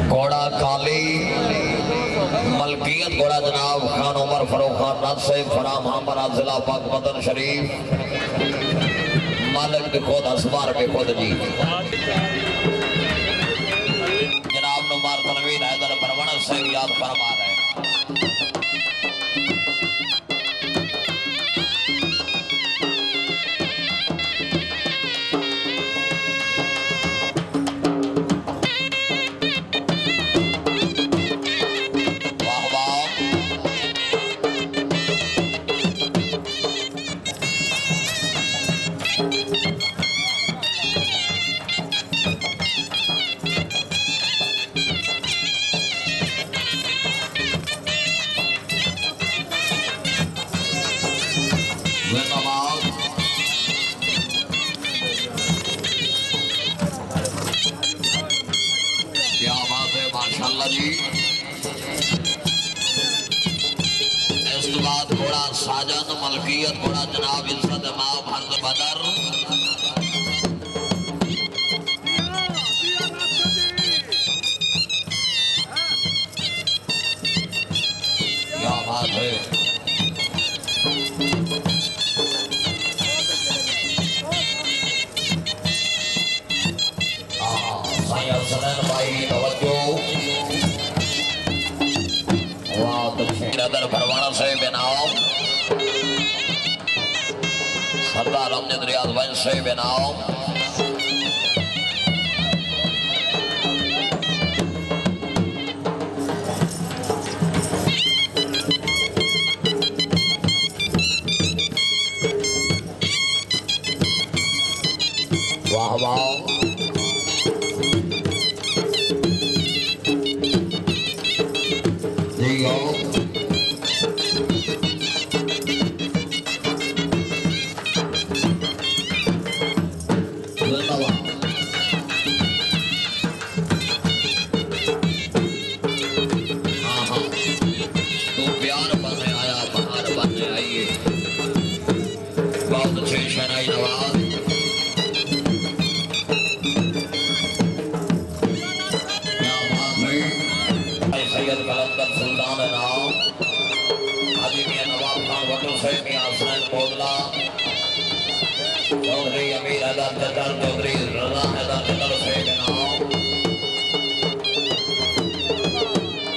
घोड़ा काली मलकियत घोड़ा जनाब खान उमर फरूख खान नाथ से फराम हमारा जिला पाक मदन शरीफ मालिक भी खुद असबार भी खुद जी जनाब नुमार तनवीर हैदर परवण से याद फरमा रहे साजन मलकियत घोड़ा जनाब इज्जत माओ भंग बदर क्या बात है भाई तवज्जो वाह दक्षिण परवाना से बनाओ सरदार अमजद रियाज वंश से बनाओ वाह वाह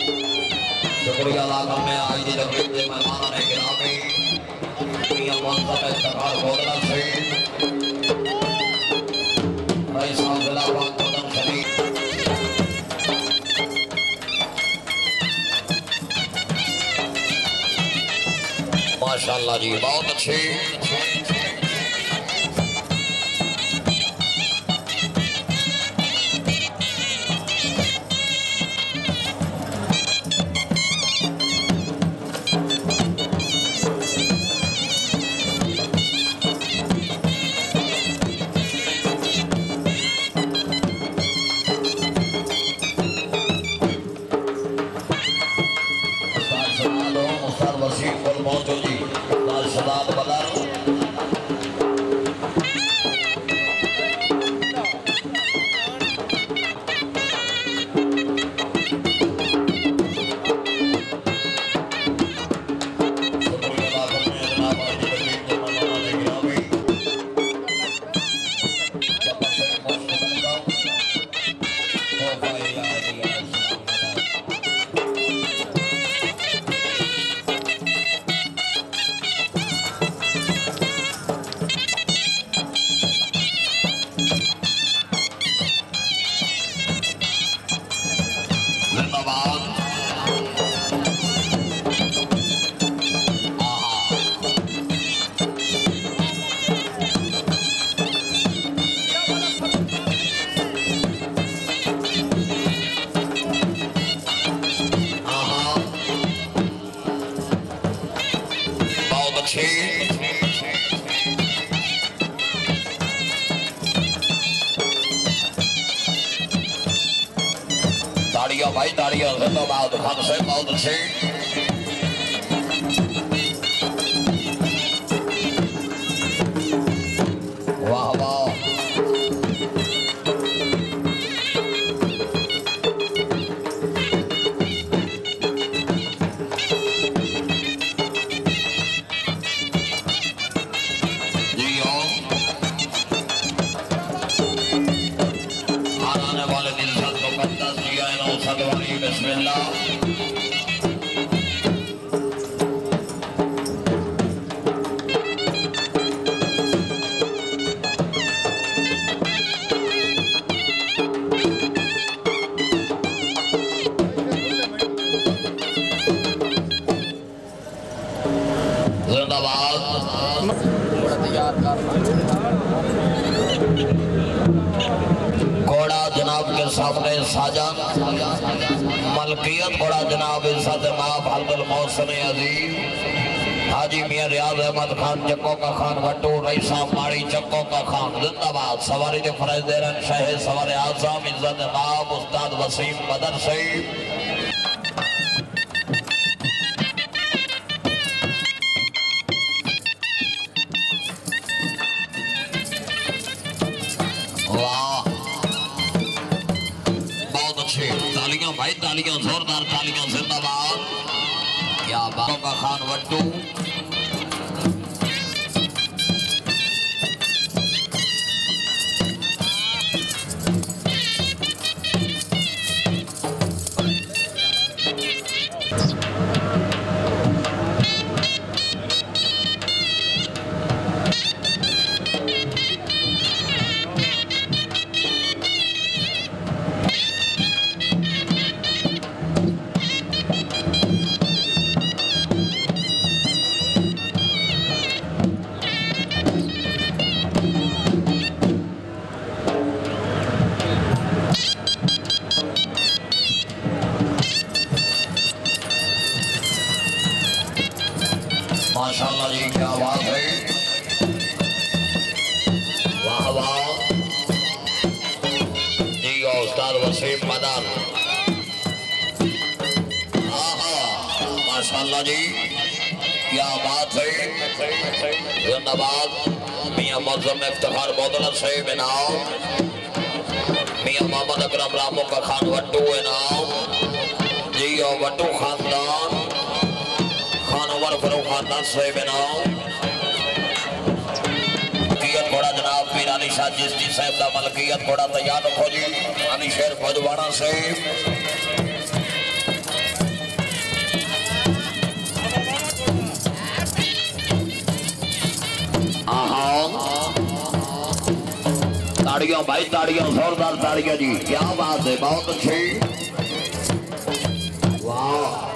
शुक्रिया लाखों में आज की तकलीफ से मेहमान ने गिरामी दुनिया मानसा में सरकार बोलना से भाई साहब जिला पाक मदन शरीफ माशाल्लाह जी बहुत अच्छे ताड़ियां भाई ताड़ियां जिंदाबाद खान से बहुत अच्छे वाह वाह मुकद्दस जी आए नो सदवानी बिस्मिल्लाह घोड़ा जनाब के सामने साजन मलकियत घोड़ा जनाब इज्जत माफ हल्दुल मौसम अजीज हाजी मियां रियाज अहमद खान चक्को का खान भट्टू रईसा माड़ी चक्को का खान जिंदाबाद सवारी के फरज दे रहे शहे सवार आजम इज्जत माफ उस्ताद वसीम बदर सईद भाई तालियां जोरदार तालियां जिंदाबाद क्या बाबा का खान वट्टू माशाल्लाह जी क्या बात है वाह वाह जी उस्ताद वसीम मदन माशाल्लाह जी क्या बात है जिंदाबाद मियां मौजम इफ्तिखार बौदला साहिब इनाम मियां मोहम्मद अकरम रामो का खान वट्टू इनाम जी और वट्टू खानदान फरूख खान साहिब इनाम घोड़ा जनाब पीर अली शाह चिश्ती साहब का मलकियत घोड़ा तैयार रखो जी अली शेर फौजवाड़ा साहिब ताड़ियों भाई ताड़ियों जोरदार ताड़ियों जी क्या बात है बहुत अच्छी वाह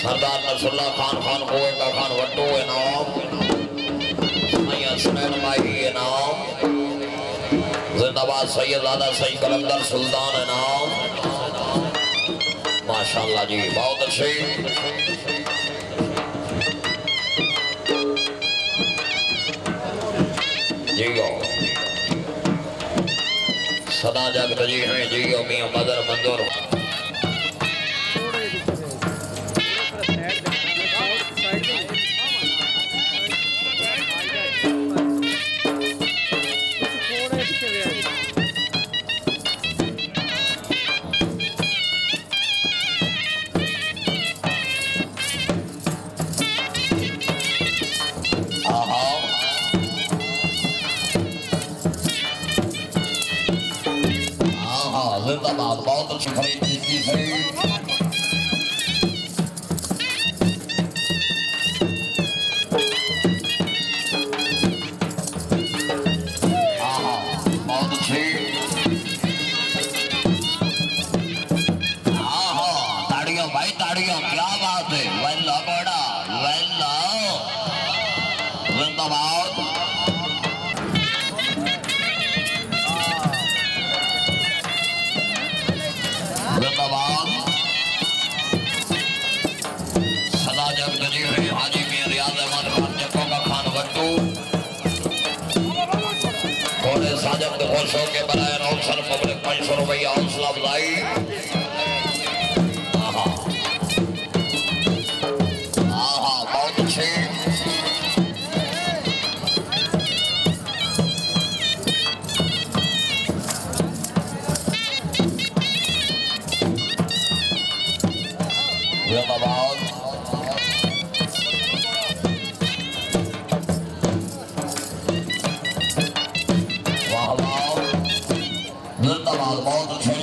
सरदार नसरुल्लाह खान खान कोए का खान वट्टू इनाम सैयद सुनैन माही इनाम जिंदाबाद सैयद आदा सईद कलंदर सुल्तान इनाम माशाल्लाह जी बहुत अच्छे जी सदा जगत जी हैं जी मियां मदर मंजूर जिंदाबाद बहुत अच्छी खरीद बहुत अच्छी ताड़ियों भाई ताड़ियों क्या बात है वेल्ला बड़ा वेल्ला जिंदाबाद जिंदाबाद सदा जग गजी रहे हाजी मियां रियाज अहमद खान जक्को का खान वट्टू घोड़े साजब के खुश होके बनाए अवसर पब्लिक 500 रुपया हौसला अफजाई बहुत अच्छे जिंदाबाद वाह वाह जिंदाबाद बहुत अच्छे